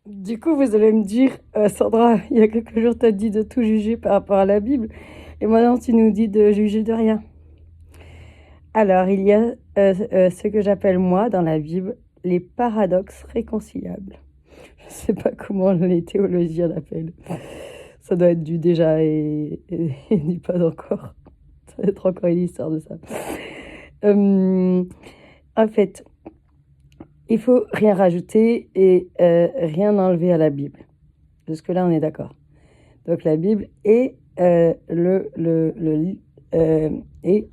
Du coup, vous allez me dire, Sandra, il y a quelques jours, tu as dit de tout juger par rapport à la Bible, et maintenant tu nous dis de juger de rien. Alors, il y a ce que j'appelle moi, dans la Bible, les paradoxes réconciliables. Je ne sais pas comment les théologiens l'appellent. Ça doit être du déjà et du pas encore. Ça va être encore une histoire de ça. En fait, il faut rien rajouter et rien enlever à la Bible. Jusque-là, on est d'accord. Donc la Bible est, est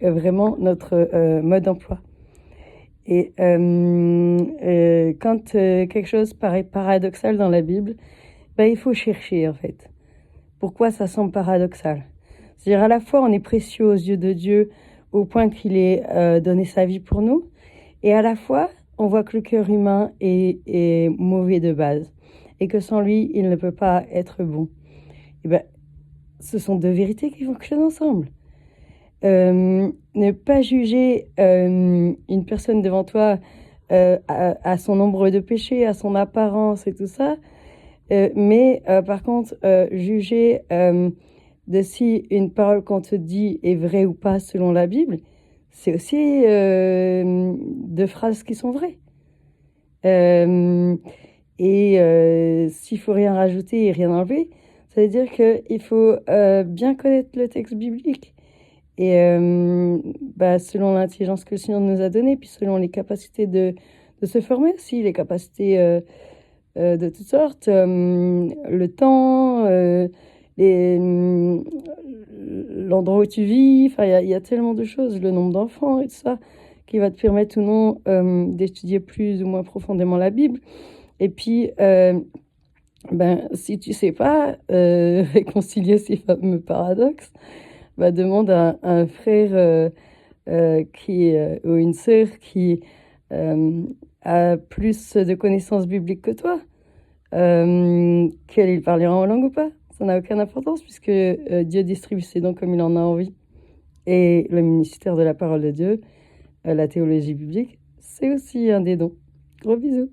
vraiment notre mode d'emploi. Et quand quelque chose paraît paradoxal dans la Bible, ben, il faut chercher en fait. Pourquoi ça semble paradoxal? C'est-à-dire à la fois on est précieux aux yeux de Dieu au point qu'il ait donné sa vie pour nous, et à la fois on voit que le cœur humain est mauvais de base et que sans lui il ne peut pas être bon. Et ben, ce sont deux vérités qui fonctionnent ensemble. Ne pas juger une personne devant toi à son nombre de péchés, à son apparence et tout ça, mais par contre, juger de si une parole qu'on te dit est vraie ou pas selon la Bible, c'est aussi deux phrases qui sont vraies. S'il faut rien rajouter et rien enlever, ça veut dire qu'il faut bien connaître le texte biblique. Et selon l'intelligence que le Seigneur nous a donnée, puis selon les capacités de se former aussi, les capacités de toutes sortes, le temps, l'endroit où tu vis, enfin il y a tellement de choses, le nombre d'enfants et tout ça, qui va te permettre ou non d'étudier plus ou moins profondément la Bible. Et puis, si tu sais pas réconcilier ces fameux paradoxes, demande à un frère ou une sœur qui a plus de connaissances bibliques que toi, qu'elle parlera en langue ou pas. Ça n'a aucune importance puisque Dieu distribue ses dons comme il en a envie. Et le ministère de la parole de Dieu, la théologie biblique, c'est aussi un des dons. Gros bisous.